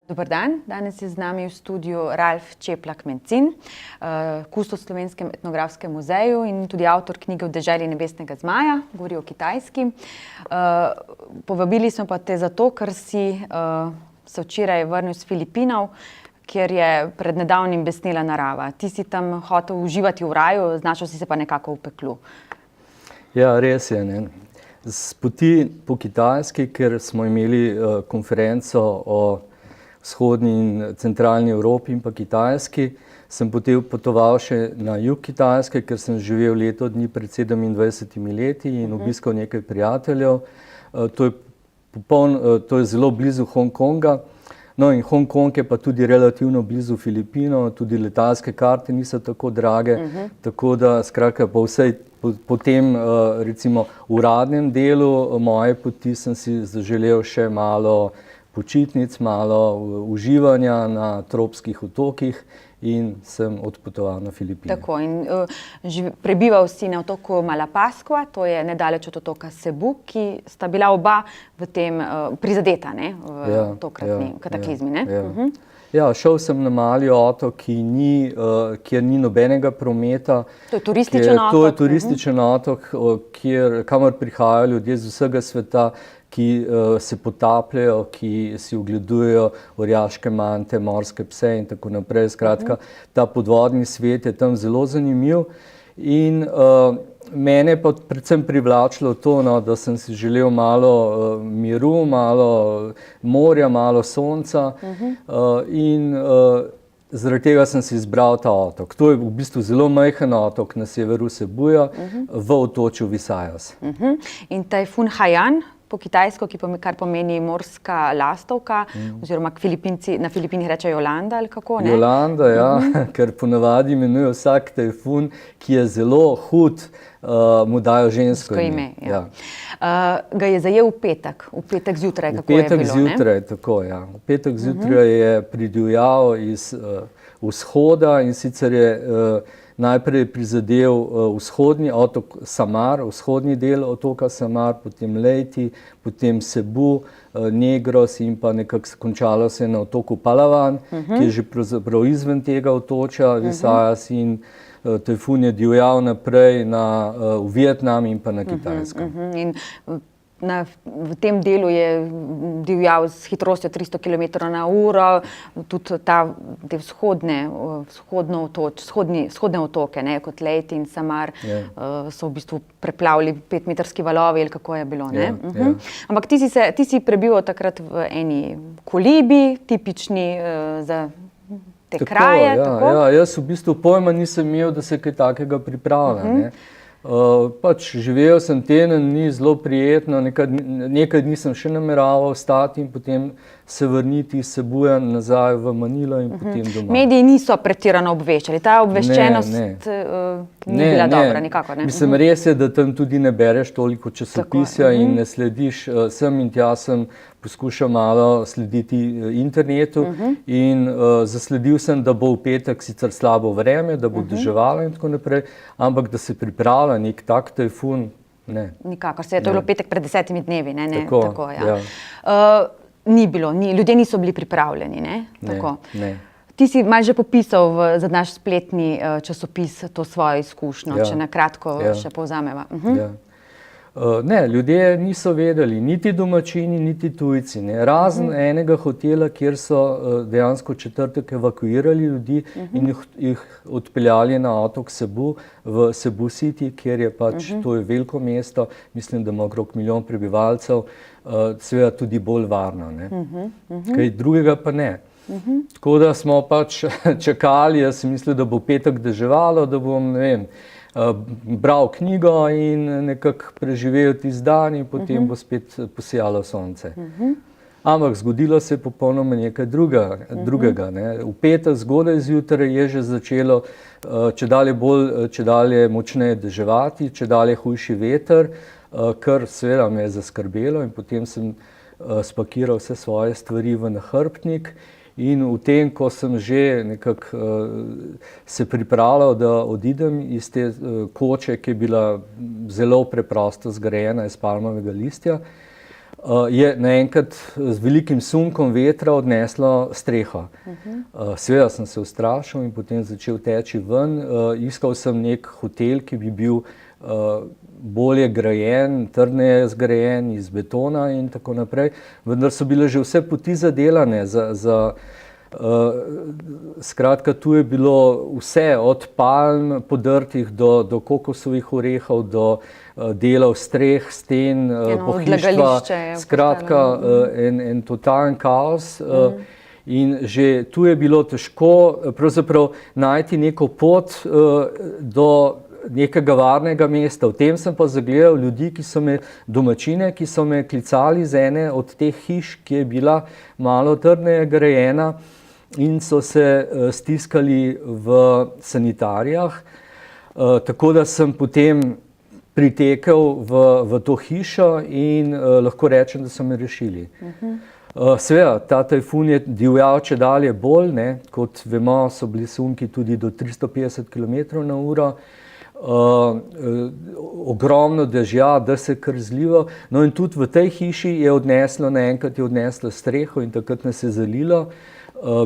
Dober dan, danes je z nami v studiu Ralf Čeplak-Mencin, kustos v Slovenskem etnografskem muzeju in tudi avtor knjige V deželi nebesnega zmaja, govori o Kitajski. Povabili smo pa te zato, ker si se včeraj vrnil z Filipinov, kjer je pred nedavnim besnela narava. Ti si tam hotel uživati v raju, znašel si se pa nekako v peklu. Ja, res je, ne. Z poti po Kitajski, ker smo imeli konferenco o vzhodni in centralni Evropi in pa Kitajski, sem potem potoval še na jug Kitajske, ker sem živel leto dni pred 27 leti in obiskal nekaj prijateljev. To je zelo blizu Hongkonga. No in Hongkong je pa tudi relativno blizu Filipinov, tudi letalske karte niso tako drage, tako da skratka po tem recimo uradnem delu moje poti sem si zaželel še malo počitnic, malo uživanja na tropskih otokih in sem odpotoval na Filipine. Tako, in prebival si na otoku Malapascua, to je nedaleč od otoka Cebu, ki sta bila oba v tem prizadeta, ne, v tokratni kataklizmi, ne? Ja, šel sem na mali otok, kjer ni nobenega prometa. To je turističen otok? To je turističen otok, kamor prihajajo ljudje z vsega sveta, ki se potapljajo, ki si ogledujejo orjaške mante, morske pse in tako naprej. Skratka, ta podvodni svet je tam zelo zanimiv in mene pa predvsem privlačilo to, da sem si želel malo miru, malo morja, malo sonca in zaradi tega sem si izbral ta otok. To je v bistvu zelo majhen otok na severu Cebuja v otočju Visayas. In tajfun Haiyan po kitajsko, kar pomeni morska lastovka, oziroma na Filipinih rečejo Jolanda ali kako, ne? Jolanda, ja, ker ponavadi imenuje vsak tajfun, ki je zelo hud, mu dajo žensko ime. Ga je zajel v petek zjutraj, kako je bilo, ne? V petek zjutraj, tako, ja. V petek zjutraj je pridivjal iz vzhoda in sicer je najprej prizadel vzhodni otok Samar, vzhodni del otoka Samar, potem Leyte, potem Cebu, Negros in pa nekako končalo se na otoku Palawan, ki je že pravzaprav izven tega otočja Visayas in tajfun je divjal naprej v Vietnam in pa na Kitajsko. In v tem delu je divjal s hitrostjo 300 km/h, tudi te vzhodne otoke, ne, kot Leyte in Samar, so v bistvu preplavili 5-metrski valovi, ali kako je bilo, ne? Ampak ti si prebival takrat v eni kolibi, tipični za te kraje, tako? Ja, jaz v bistvu pojma nisem imel, da se kaj takega pripravlja, ne. Pač živel sem teden, ni zelo prijetno, nekaj dni sem še nameraval ostati in potem se vrniti iz Cebuja nazaj v Manilo in potem doma. Mediji niso pretirano obveščali, ta obveščenost ni bila dobra, nikakor, ne? Mislim, res je, da tam tudi ne bereš toliko časopisja in ne slediš, sem in tja sem poskušal malo slediti internetu in zasledil sem, da bo v petek sicer slabo vreme, da bo deževalo in tako naprej, ampak da se pripravlja nek tak tajfun, ne. Nikakor, to je bilo petek pred 10 dnevi, ne? Tako, ja. Ni bilo, ljudje niso bili pripravljeni, ne? Ne. Ti si malo že popisal za naš spletni časopis to svojo izkušnjo, če na kratko še povzameva. Ne, ljudje niso vedeli, niti domačini, niti tujci, ne. Razen enega hotela, kjer so dejansko četrtek evakuirali ljudi in jih odpeljali na otok Cebu, v Cebu City, kjer je pač, to je veliko mesto, mislim, da ima okrog 1 milijon prebivalcev, seveda tudi bolj varno, ne. Kaj drugega pa ne. Tako da smo pač čakali, jaz sem mislil, da bo petek deževalo, da bom, ne vem, bral knjigo in nekako preživel tisti dan in potem bo spet posijalo sonce. Ampak zgodilo se je popolnoma nekaj drugega, ne. V petek zgodaj zjutraj je že začelo čedalje močneje deževati, čedalje hujši veter, kar seveda me je zaskrbelo in potem sem spakiral vse svoje stvari v nahrbtnik. In v tem, ko sem že nekako se pripravljal, da odidem iz te koče, ki je bila zelo preprosto zgrajena iz palmovega listja, je naenkrat z velikim sunkom vetra odneslo streho. Seveda sem se ustrašil in potem začel teči ven. Iskal sem nek hotel, ki bi bil bolje grajen, trdneje zgrajen iz betona in tako naprej. Vendar so bile že vse poti zadelane skratka, tu je bilo vse, od palm podrtih do kokosovih orehov, do delov streh, sten, pohištva. Skratka, en totalen kaos. In že tu je bilo težko pravzaprav najti neko pot do nekega varnega mesta. V tem sem pa zagledal ljudi, domačine, ki so me klicali z ene od teh hiš, ki je bila malo trdneje grajena in so se stiskali v sanitarijah. Tako da sem potem pritekel v to hišo in lahko rečem, da so me rešili. Seveda, ta tajfun je divjal čedalje bolj, ne, kot vemo, so bili sunki tudi do 350 km/h. Ogromno dežja, da se kar zliva. No in tudi v tej hiši naenkrat je odneslo streho in takrat nas je zalilo.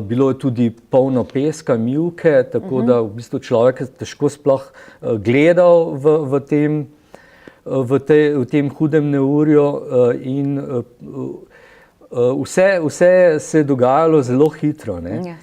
Bilo je tudi polno peska, mivke, tako da v bistvu človek težko sploh gledal v tem hudem neurju in vse se je dogajalo zelo hitro, ne?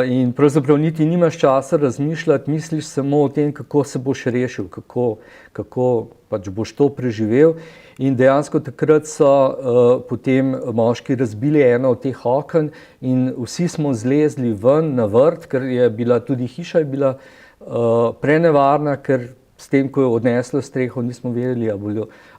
In pravzaprav niti nimaš časa razmišljati, misliš samo o tem, kako se boš rešil, kako pač boš to preživel. In dejansko takrat so potem moški razbili eno od teh oken in vsi smo zlezli ven na vrt, ker je bila tudi hiša prenevarna, ker s tem, ko je odneslo streho, nismo vedeli,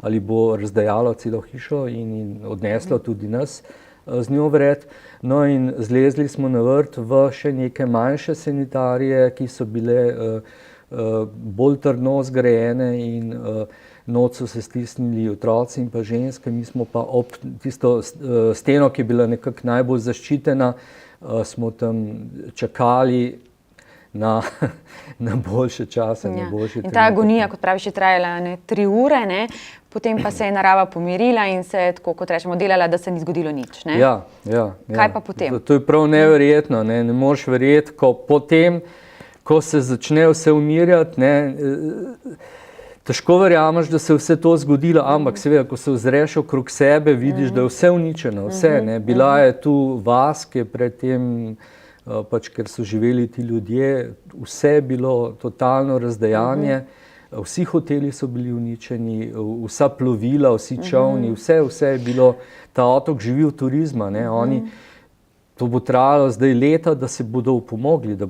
ali bo razdajalo celo hišo in odneslo tudi nas z njo vred. No in zlezli smo na vrt v še neke manjše sanitarije, ki so bile bolj trdno zgrajene in noč so se stisnili otroci in pa ženske. Mi smo pa ob tisto steno, ki je bila nekako najbolj zaščitena, smo tam čakali na boljše čase, na boljše trenutke. In ta agonija, kot praviš, je trajala 3 ure, ne? Potem pa se je narava pomirila in se je, tako kot rečemo, delala, da se ni zgodilo nič. Ne? Ja. Kaj pa potem? To je prav neverjetno. Ne moreš verjeti, potem, ko se začne vse umirjati, težko verjameš, da se je vse to zgodilo, ampak seveda, ko se ozreš okrog sebe, vidiš, da je vse uničeno. Vse, ne. Bila je tu vas, ki je predtem, pač ker so živeli ti ljudje, vse je bilo totalno razdejanje, vsi hoteli so bili uničeni, vsa plovila, vsi čolni, vse je bilo, ta otok živi od turizma, ne, to bo trajalo zdaj leta, da se bodo upomogli, da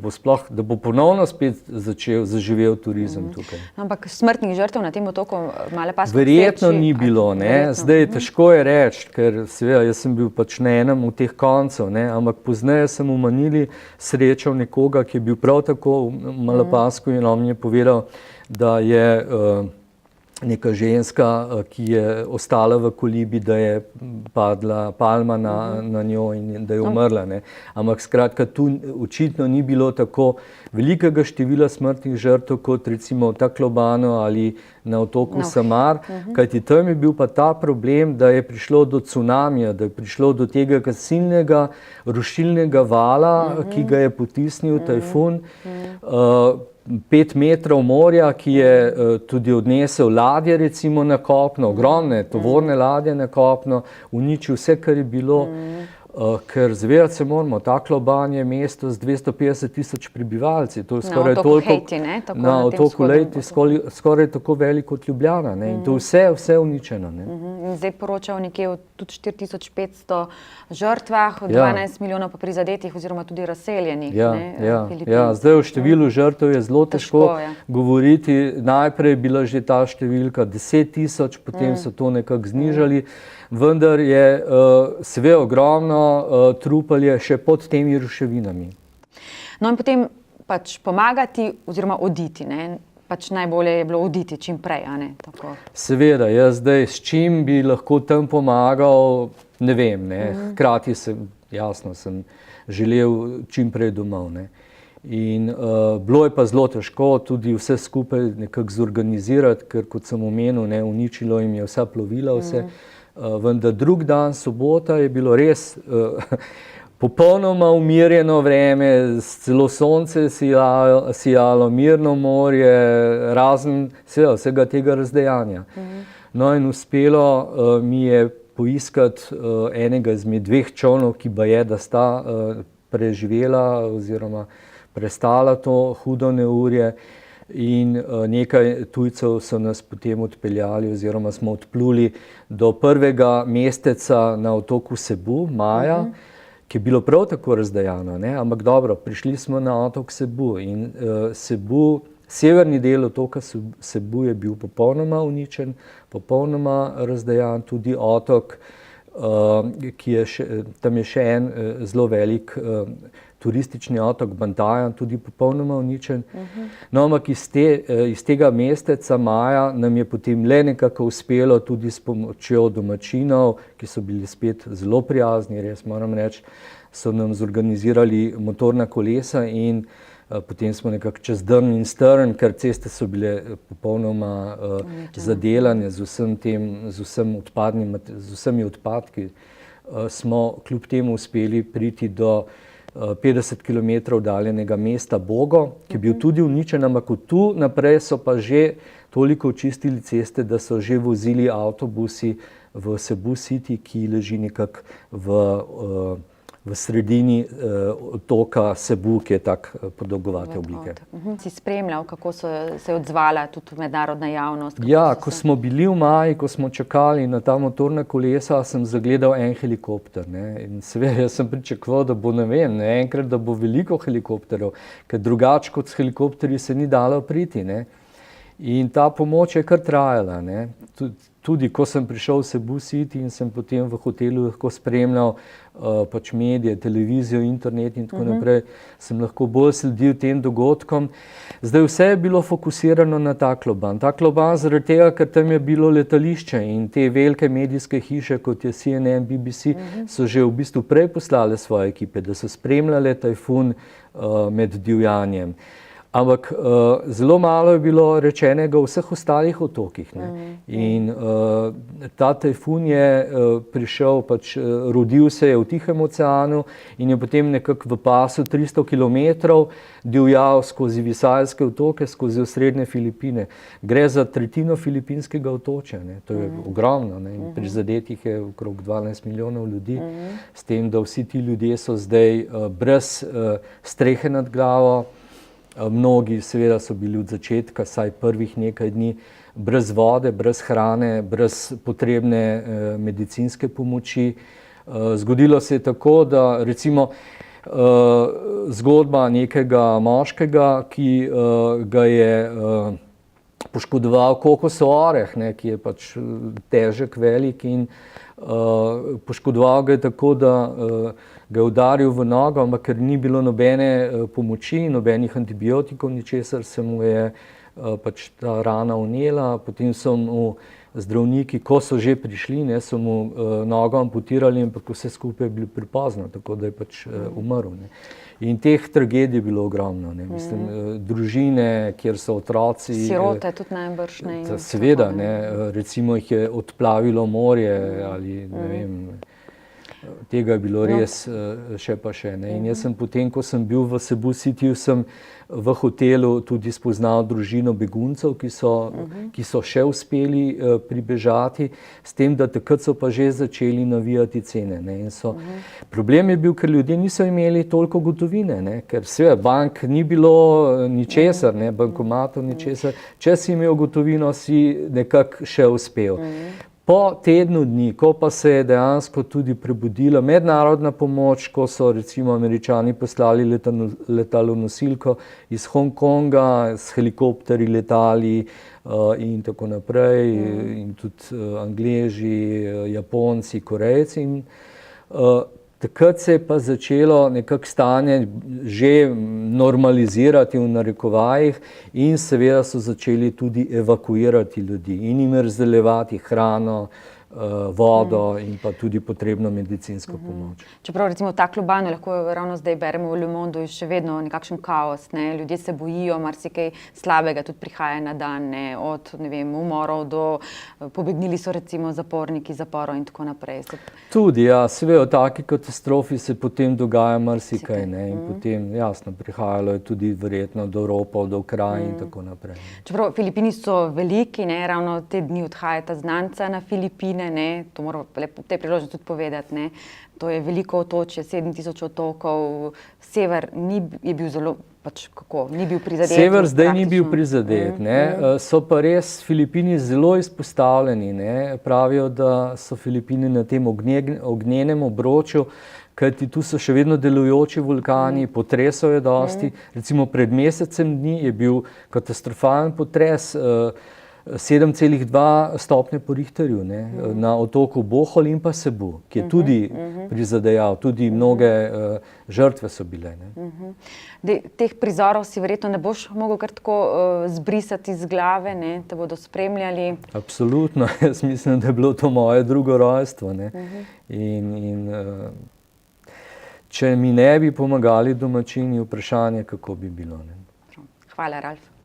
bo ponovno spet začel zaživel turizem tukaj. Ampak smrtnih žrtev na tem otoku Malepasko verjetno ni bilo, ne. Zdaj težko je reči, ker seveda jaz sem bil pač na enem od teh koncev, ne, ampak pozneje sem v Manili srečal nekoga, ki je bil prav tako v Malapasku in on mi je povedal, da je neka ženska, ki je ostala v kolibi, da je padla palma na njo in da je umrla. Ne. Ampak skratka, tu očitno ni bilo tako velikega števila smrtnih žrtev, kot recimo v Taclobanju ali na otoku Samar, kajti tam je bil pa ta problem, da je prišlo do cunamija, da je prišlo do tega silnega rušilnega vala, ki ga je potisnil tajfun, 5 metrov morja, ki je tudi odnesel ladje recimo na kopno, ogromne tovorne ladje na kopno, uničil vse, kar je bilo, ker zavedati se moramo, Tacloban je mesto z 250.000 prebivalci, to je skoraj toliko, na otoku Leyte, skoraj tako veliko kot Ljubljana, ne, in to vse uničeno. Ne. In zdaj poročajo nekje o tudi 4.500 žrtvah, 12 milijonov pa prizadetih oziroma tudi razseljenih. Zdaj o številu žrtev je zelo težko govoriti. Najprej je bila že ta številka 10.000, potem so to nekako znižali, vendar je seveda ogromno trupelje še pod temi ruševinami. No in potem pač pomagati oziroma oditi, ne? Pač najbolje je bilo oditi čim prej, a ne? Tako. Seveda, jaz zdaj s čim bi lahko tam pomagal, ne vem, ne. Hkrati sem želel čim prej domov, ne. In bilo je pa zelo težko tudi vse skupaj nekako zorganizirati, ker kot sem omenil, ne, uničilo jim je vsa plovila, vse. vendar drug dan, sobota, je bilo res popolnoma umirjeno vreme, celo sonce sijalo, mirno morje, razen vsega tega razdejanja. No in uspelo mi je poiskati enega izmed dveh čolnov, ki baje, da sta preživela oziroma prestala to hudo neurje, in nekaj tujcev so nas potem odpeljali oziroma smo odpluli do prvega mesteca na otoku Sebu, Maja, ki je bilo prav tako razdejano, ne? Ampak dobro, prišli smo na otok Sebu in Sebu, severni del otoka Sebu je bil popolnoma uničen, popolnoma razdejan, tudi otok, tam je še en zelo velik turistični otok Bantajan, tudi popolnoma uničen. No, ampak iz tega mesteca Maja nam je potem le nekako uspelo tudi s pomočjo domačinov, ki so bili spet zelo prijazni, res moram reči, so nam zorganizirali motorna kolesa in potem smo nekako čez drn in strn, ker ceste so bile popolnoma zadelane z vsemi odpadki, smo kljub temu uspeli priti do 50 km oddaljenega mesta Bogo, ki je bil tudi uničen, ampak od tu naprej so pa že toliko očistili ceste, da so že vozili avtobusi v Cebu City, ki leži nekako v sredini otoka Cebu, ki je tak podolgovate oblike. Si spremljal, kako se je odzvala tudi mednarodna javnost? Ja, ko smo bili v Maji, ko smo čakali na ta motorna kolesa, sem zagledal en helikopter, ne? In seveda jaz sem pričakoval, da bo, ne vem, enkrat, da bo veliko helikopterov, ker drugače kot s helikopterji se ni dalo priti, ne? In ta pomoč je kar trajala, ne? Tudi ko sem prišel v Cebu City in sem potem v hotelu lahko spremljal pač medije, televizijo, internet in tako naprej, sem lahko bolj sledil tem dogodkom. Zdaj vse je bilo fokusirano na Tacloban. Tacloban zaradi tega, ker tam je bilo letališče in te velike medijske hiše, kot je CNN, BBC, so že v bistvu prej poslale svoje ekipe, da so spremljale tajfun med divjanjem. Ampak zelo malo je bilo rečenega o vseh ostalih otokih, ne? In ta tajfun je prišel, pač rodil se je v Tihem oceanu in je potem nekako v pasu 300 km divjal skozi Visajske otoke, skozi osrednje Filipine. Gre za tretjino filipinskega otočja, ne? To je ogromno, ne? In prizadetih je okrog 12 milijonov ljudi, s tem, da vsi ti ljudje so zdaj brez strehe nad glavo. Mnogi seveda so bili od začetka, saj prvih nekaj dni, brez vode, brez hrane, brez potrebne medicinske pomoči. Zgodilo se je tako, da recimo zgodba nekega moškega, ki ga je poškodoval kokosov oreh, ne, ki je pač težek, velik in poškodoval ga je tako, da ga je udaril v nogo, ampak ker ni bilo nobene pomoči, nobenih antibiotikov, ničesar, se mu je pač ta rana vnela, potem so mu zdravniki, ko so že prišli, ne, so mu nogo amputirali, ampak vse skupaj je bilo prepozno, tako da je pač umrl, ne. In teh tragedij je bilo ogromno, ne. Mislim, družine, kjer so otroci. Sirote tudi najbrž, ne. Seveda, ne, recimo jih je odplavilo morje ali ne vem. Tega je bilo res še pa še, ne. In jaz sem potem, ko sem bil v Cebu Cityju, sem v hotelu tudi spoznal družino beguncev, ki so še uspeli pribežati, s tem, da takrat so pa že začeli navijati cene, ne. In problem je bil, ker ljudje niso imeli toliko gotovine, ne, ker seveda bank ni bilo ničesar, ne, bankomatov ničesar. Če si imel gotovino, si nekako še uspel. Po tednu dni, ko pa se je dejansko tudi prebudila mednarodna pomoč, ko so recimo Američani poslali letalonosilko iz Hongkonga, s helikopterji letali in tako naprej, in tudi Angleži, Japonci, Korejci. Takrat se je pa začelo nekako stanje že normalizirati v narekovajih in seveda so začeli tudi evakuirati ljudi in jim razdeljevati hrano, vodo in pa tudi potrebno medicinsko pomoč. Čeprav recimo ta Ljubljana, lahko ravno zdaj beremo v Le Monde, je še vedno nekakšen kaos, ne? Ljudje se bojijo, marsikaj slabega tudi prihaja na dan, ne? Od ne vem, umorov do pobegnili so recimo zaporniki zaporov in tako naprej. Tudi, ja, seveda v taki katastrofi se potem dogaja marsikaj, ne? In potem jasno prihajalo je tudi verjetno do ropov, do kraj in tako naprej. Čeprav Filipini so veliki, ne? Ravno te dni odhajata znanca na Filipine, ne, to moramo v tej priložnosti tudi povedati, ne, to je veliko otočje, 7000 otokov, sever je bil zelo, pač kako, ni bil prizadet. Sever zdaj ni bil prizadet, ne, so pa res Filipini zelo izpostavljeni, ne, pravijo, da so Filipini na tem ognjenem obroču, kajti tu so še vedno delujoči vulkani, potresov je dosti, recimo pred mesecem dni je bil katastrofalen potres, 7,2 stopnje po Richterju, ne, na otoku Bohol in pa Cebu, ki je tudi prizadejal, tudi mnoge žrtve so bile. Ne. Teh prizorov si verjetno ne boš mogel kar tako zbrisati iz glave, ne, te bodo spremljali. Absolutno, jaz mislim, da je bilo to moje drugo rojstvo. Ne. In če mi ne bi pomagali domačini, vprašanje, kako bi bilo. Ne. Hvala, Ralf.